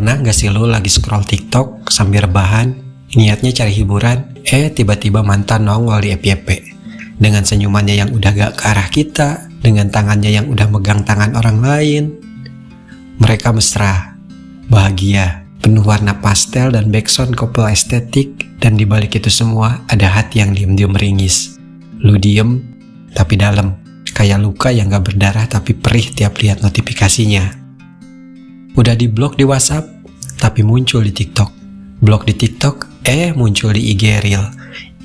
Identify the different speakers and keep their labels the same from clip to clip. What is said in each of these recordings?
Speaker 1: Pernah gak sih lo lagi scroll TikTok sambil rebahan, niatnya cari hiburan, tiba-tiba mantan nongol di FYP. Dengan senyumannya yang udah gak ke arah kita, dengan tangannya yang udah megang tangan orang lain. Mereka mesra, bahagia, penuh warna pastel dan backsound couple estetik, dan dibalik itu semua ada hati yang diem-diem meringis. Lu diem, tapi dalam, kayak luka yang gak berdarah tapi perih tiap lihat notifikasinya. Udah di-blok di WhatsApp, tapi muncul di TikTok. Blok di TikTok, muncul di IG Reel.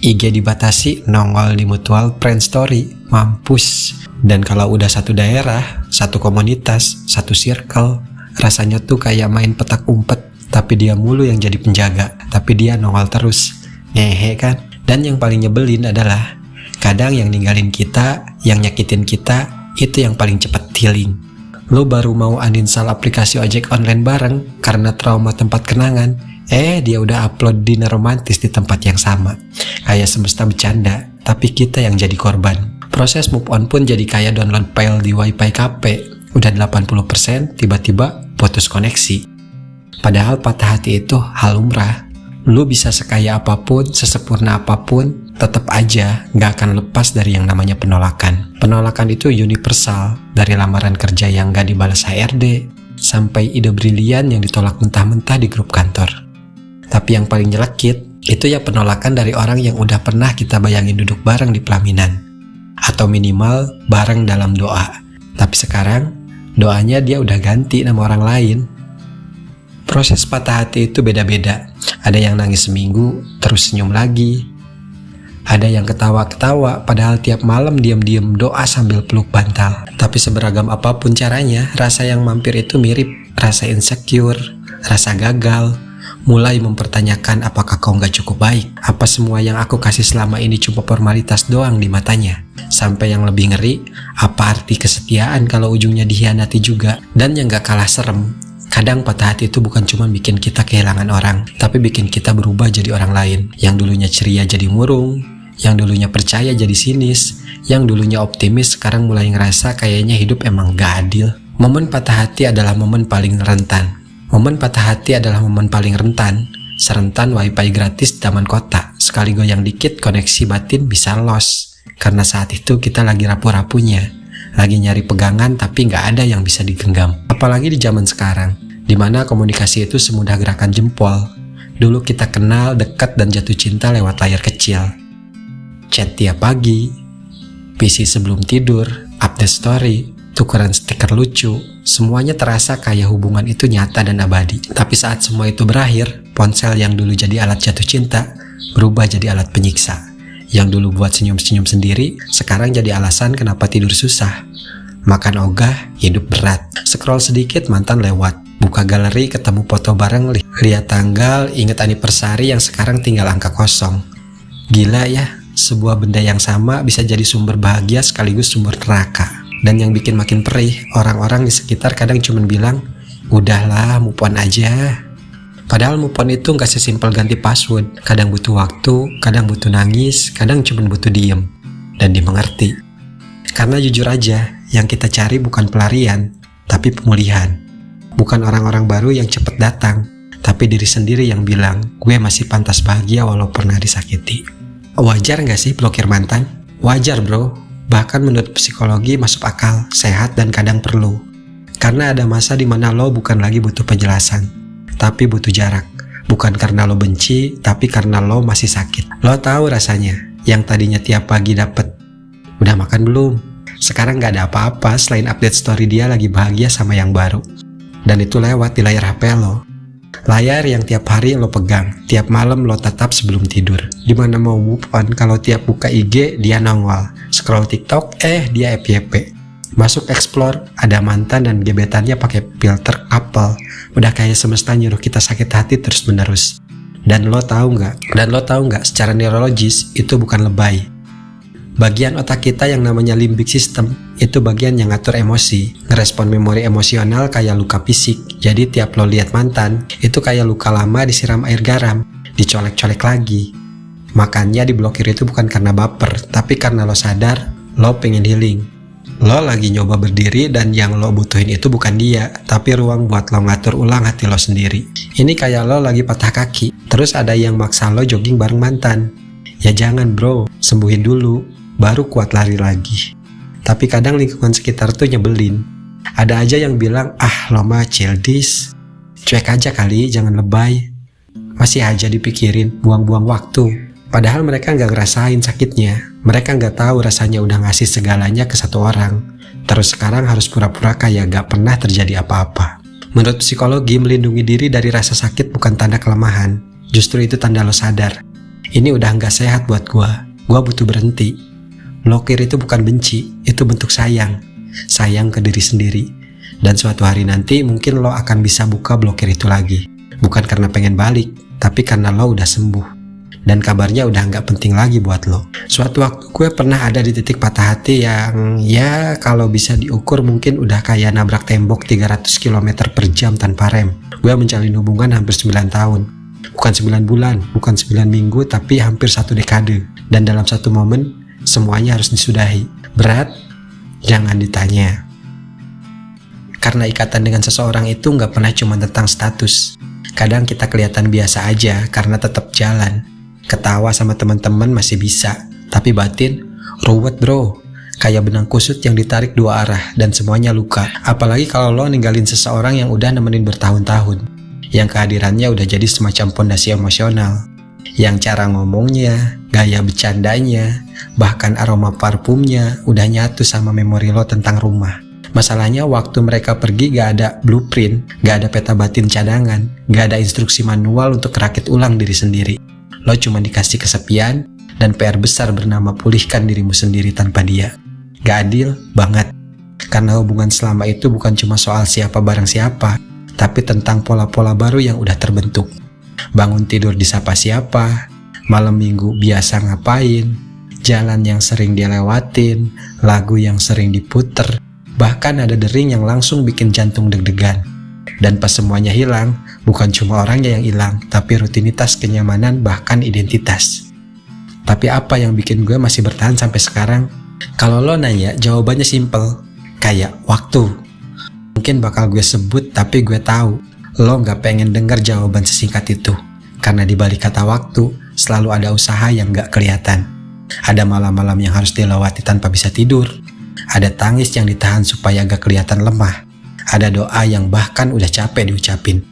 Speaker 1: IG dibatasi, nongol di mutual friend story. Mampus. Dan kalau udah satu daerah, satu komunitas, satu circle, rasanya tuh kayak main petak umpet. Tapi dia mulu yang jadi penjaga. Tapi dia nongol terus. Ngehe kan? Dan yang paling nyebelin adalah, kadang yang ninggalin kita, yang nyakitin kita, itu yang paling cepet healing. Lo baru mau uninstall aplikasi ojek online bareng karena trauma tempat kenangan, dia udah upload dinner romantis di tempat yang sama. Kayak semesta bercanda, tapi kita yang jadi korban. Proses move on pun jadi kayak download file di wifi cafe. Udah 80%, tiba-tiba putus koneksi. Padahal patah hati itu hal lumrah. Lo bisa sekaya apapun, sesempurna apapun, tetap aja gak akan lepas dari yang namanya penolakan. Penolakan itu universal, dari lamaran kerja yang gak dibalas HRD, sampai ide brilian yang ditolak mentah-mentah di grup kantor. Tapi yang paling nyelekit, itu ya penolakan dari orang yang udah pernah kita bayangin duduk bareng di pelaminan. Atau minimal bareng dalam doa. Tapi sekarang, doanya dia udah ganti nama orang lain. Proses patah hati itu beda-beda. Ada yang nangis seminggu, terus senyum lagi. Ada yang ketawa-ketawa, padahal tiap malam diam-diam doa sambil peluk bantal. Tapi seberagam apapun caranya, rasa yang mampir itu mirip. Rasa insecure, rasa gagal, mulai mempertanyakan apakah kau gak cukup baik. Apa semua yang aku kasih selama ini cuma formalitas doang di matanya. Sampai yang lebih ngeri, apa arti kesetiaan kalau ujungnya dikhianati juga. Dan yang gak kalah serem, kadang patah hati itu bukan cuma bikin kita kehilangan orang, tapi bikin kita berubah jadi orang lain. Yang dulunya ceria jadi murung, yang dulunya percaya jadi sinis, yang dulunya optimis sekarang mulai ngerasa kayaknya hidup emang gak adil. Momen patah hati adalah momen paling rentan. Momen patah hati adalah momen paling rentan. Serentan wifi gratis di taman kota. Sekali goyang dikit koneksi batin bisa lost. Karena saat itu kita lagi rapuh-rapuhnya. Lagi nyari pegangan tapi gak ada yang bisa digenggam. Apalagi di zaman sekarang, dimana komunikasi itu semudah gerakan jempol. Dulu kita kenal, dekat, dan jatuh cinta lewat layar kecil. Chat tiap pagi, PC sebelum tidur, update story, tukeran stiker lucu, semuanya terasa kayak hubungan itu nyata dan abadi. Tapi saat semua itu berakhir, ponsel yang dulu jadi alat jatuh cinta, berubah jadi alat penyiksa. Yang dulu buat senyum-senyum sendiri, sekarang jadi alasan kenapa tidur susah. Makan ogah, hidup berat. Scroll sedikit, mantan lewat. Buka galeri, ketemu foto bareng, lihat tanggal, inget anniversary yang sekarang tinggal angka kosong. Gila ya, sebuah benda yang sama bisa jadi sumber bahagia sekaligus sumber neraka. Dan yang bikin makin perih, orang-orang di sekitar kadang cuma bilang, udahlah, move on aja. Padahal move on itu gak sesimpel ganti password. Kadang butuh waktu, kadang butuh nangis, kadang cuma butuh diem dan dimengerti. Karena jujur aja, yang kita cari bukan pelarian, tapi pemulihan. Bukan orang-orang baru yang cepet datang, tapi diri sendiri yang bilang, gue masih pantas bahagia walau pernah disakiti. Wajar gak sih blokir mantan? Wajar bro, bahkan menurut psikologi masuk akal, sehat, dan kadang perlu. Karena ada masa dimana lo bukan lagi butuh penjelasan, tapi butuh jarak. Bukan karena lo benci, tapi karena lo masih sakit. Lo tahu rasanya, yang tadinya tiap pagi dapet, udah makan belum? Sekarang gak ada apa-apa selain update story dia lagi bahagia sama yang baru. Dan itu lewat di layar HP lo. Layar yang tiap hari lo pegang, tiap malam lo tatap sebelum tidur. Gimana mau move on kalau tiap buka IG dia nongol, scroll TikTok dia FYP. Masuk explore, ada mantan dan gebetannya pakai filter couple. Udah kayak semesta nyuruh kita sakit hati terus menerus. Dan lo tahu nggak? Secara neurologis itu bukan lebay. Bagian otak kita yang namanya limbic system itu bagian yang ngatur emosi, ngerespon memori emosional kayak luka fisik. Jadi tiap lo lihat mantan, itu kayak luka lama disiram air garam, dicolek-colek lagi. Makanya diblokir itu bukan karena baper, tapi karena lo sadar lo pengen healing. Lo lagi nyoba berdiri dan yang lo butuhin itu bukan dia, tapi ruang buat lo ngatur ulang hati lo sendiri. Ini kayak lo lagi patah kaki, terus ada yang maksa lo jogging bareng mantan. Ya jangan bro, sembuhin dulu, baru kuat lari lagi. Tapi kadang lingkungan sekitar tuh nyebelin. Ada aja yang bilang, lo mah childish, cuek aja kali, jangan lebay. Masih aja dipikirin, buang-buang waktu. Padahal mereka nggak ngerasain sakitnya. Mereka nggak tahu rasanya udah ngasih segalanya ke satu orang, terus sekarang harus pura-pura kayak gak pernah terjadi apa-apa. Menurut psikologi, melindungi diri dari rasa sakit bukan tanda kelemahan. Justru itu tanda lo sadar. Ini udah nggak sehat buat gua butuh berhenti. Blokir itu bukan benci, itu bentuk sayang. Sayang ke diri sendiri. Dan suatu hari nanti mungkin lo akan bisa buka blokir itu lagi. Bukan karena pengen balik, tapi karena lo udah sembuh. Dan kabarnya udah nggak penting lagi buat lo. Suatu waktu gue pernah ada di titik patah hati yang ya kalau bisa diukur mungkin udah kayak nabrak tembok 300 km per jam tanpa rem. Gue menjalin hubungan hampir 9 tahun. Bukan 9 bulan, bukan 9 minggu, tapi hampir 1 dekade. Dan dalam satu momen, semuanya harus disudahi. Berat? Jangan ditanya. Karena ikatan dengan seseorang itu nggak pernah cuma tentang status. Kadang kita kelihatan biasa aja karena tetap jalan. Ketawa sama teman-teman masih bisa, tapi batin ruwet bro. Kayak benang kusut yang ditarik dua arah dan semuanya luka. Apalagi kalau lo ninggalin seseorang yang udah nemenin bertahun-tahun. Yang kehadirannya udah jadi semacam pondasi emosional. Yang cara ngomongnya, gaya bercandanya, bahkan aroma parfumnya udah nyatu sama memori lo tentang rumah. Masalahnya waktu mereka pergi gak ada blueprint, gak ada peta batin cadangan, gak ada instruksi manual untuk rakit ulang diri sendiri. Lo cuma dikasih kesepian dan PR besar bernama pulihkan dirimu sendiri tanpa dia. Gak adil banget. Karena hubungan selama itu bukan cuma soal siapa bareng siapa, tapi tentang pola-pola baru yang udah terbentuk. Bangun tidur disapa siapa, malam minggu biasa ngapain, jalan yang sering dia lewatin, lagu yang sering diputer, bahkan ada dering yang langsung bikin jantung deg-degan. Dan pas semuanya hilang, bukan cuma orangnya yang hilang, tapi rutinitas, kenyamanan, bahkan identitas. Tapi apa yang bikin gue masih bertahan sampai sekarang? Kalau lo nanya, jawabannya simple, kayak waktu. Mungkin bakal gue sebut, tapi gue tahu lo gak pengen denger jawaban sesingkat itu. Karena di balik kata waktu, selalu ada usaha yang gak kelihatan. Ada malam-malam yang harus dilewati tanpa bisa tidur. Ada tangis yang ditahan supaya gak kelihatan lemah. Ada doa yang bahkan udah capek diucapin.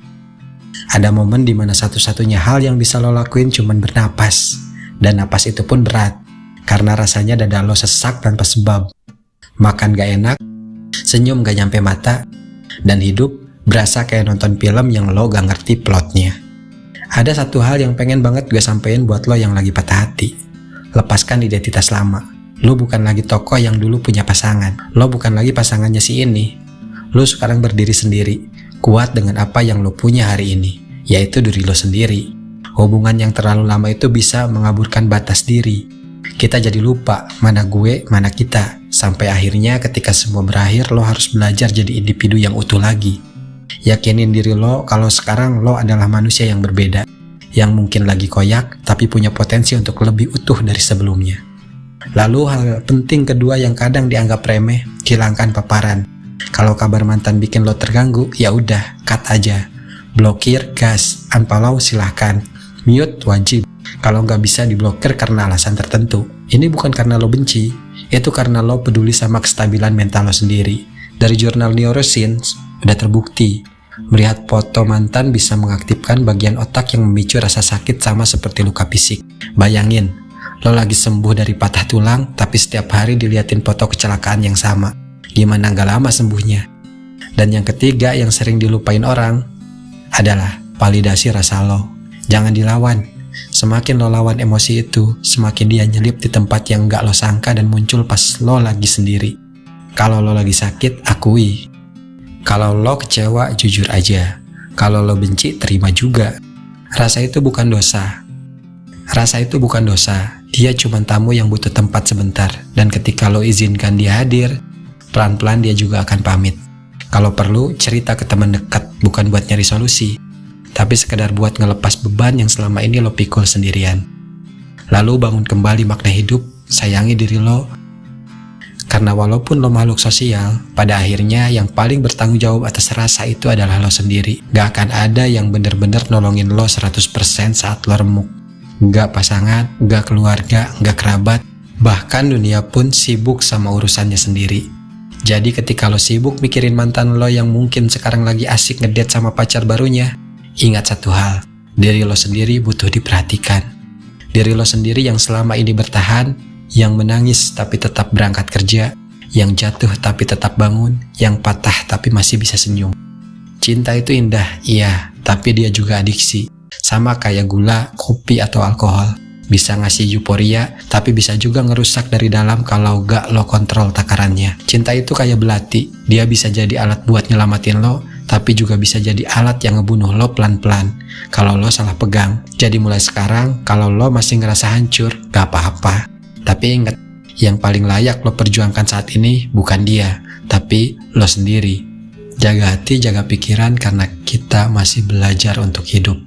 Speaker 1: Ada momen dimana satu-satunya hal yang bisa lo lakuin cuman bernapas. Dan napas itu pun berat. Karena rasanya dada lo sesak tanpa sebab. Makan gak enak, senyum gak nyampe mata, dan hidup berasa kayak nonton film yang lo gak ngerti plotnya. Ada satu hal yang pengen banget gue sampein buat lo yang lagi patah hati. Lepaskan identitas lama. Lo bukan lagi tokoh yang dulu punya pasangan. Lo bukan lagi pasangannya si ini. Lo sekarang berdiri sendiri, kuat dengan apa yang lo punya hari ini, yaitu diri lo sendiri. Hubungan yang terlalu lama itu bisa mengaburkan batas diri. Kita jadi lupa mana gue, mana kita. Sampai akhirnya ketika semua berakhir, lo harus belajar jadi individu yang utuh lagi. Yakinin diri lo kalau sekarang lo adalah manusia yang berbeda. Yang mungkin lagi koyak, tapi punya potensi untuk lebih utuh dari sebelumnya. Lalu hal penting kedua yang kadang dianggap remeh, hilangkan paparan. Kalau kabar mantan bikin lo terganggu, ya udah, cut aja. Blokir, gas, unfollow silahkan. Mute wajib. Kalau nggak bisa diblokir karena alasan tertentu, ini bukan karena lo benci, itu karena lo peduli sama kestabilan mental lo sendiri. Dari jurnal neuroscience, udah terbukti, melihat foto mantan bisa mengaktifkan bagian otak yang memicu rasa sakit sama seperti luka fisik. Bayangin, lo lagi sembuh dari patah tulang, tapi setiap hari diliatin foto kecelakaan yang sama. Gimana gak lama sembuhnya? Dan yang ketiga yang sering dilupain orang adalah validasi rasa lo. Jangan dilawan. Semakin lo lawan emosi itu, semakin dia nyelip di tempat yang gak lo sangka dan muncul pas lo lagi sendiri. Kalau lo lagi sakit, akui. Kalau lo kecewa, jujur aja. Kalau lo benci, terima juga. Rasa itu bukan dosa. Rasa itu bukan dosa. Dia cuma tamu yang butuh tempat sebentar. Dan ketika lo izinkan dia hadir, pelan-pelan dia juga akan pamit. Kalau perlu, cerita ke teman dekat, bukan buat nyari solusi, tapi sekedar buat ngelepas beban yang selama ini lo pikul sendirian. Lalu bangun kembali makna hidup, sayangi diri lo, Karena walaupun lo makhluk sosial, pada akhirnya yang paling bertanggung jawab atas rasa itu adalah lo sendiri. Gak akan ada yang bener-bener nolongin lo 100% saat lo remuk. Gak pasangan, gak keluarga, gak kerabat, bahkan dunia pun sibuk sama urusannya sendiri. Jadi ketika lo sibuk mikirin mantan lo yang mungkin sekarang lagi asik ngedate sama pacar barunya, ingat satu hal, diri lo sendiri butuh diperhatikan. Diri lo sendiri yang selama ini bertahan, yang menangis tapi tetap berangkat kerja, yang jatuh tapi tetap bangun, yang patah tapi masih bisa senyum. Cinta itu indah, iya, tapi dia juga adiksi. Sama kayak gula, kopi, atau alkohol. Bisa ngasih euforia, tapi bisa juga ngerusak dari dalam kalau gak lo kontrol takarannya. Cinta itu kayak belati, dia bisa jadi alat buat nyelamatin lo, tapi juga bisa jadi alat yang ngebunuh lo pelan-pelan kalau lo salah pegang. Jadi mulai sekarang, kalau lo masih ngerasa hancur, gak apa-apa. Tapi ingat, yang paling layak lo perjuangkan saat ini bukan dia, tapi lo sendiri. Jaga hati, jaga pikiran, karena kita masih belajar untuk hidup.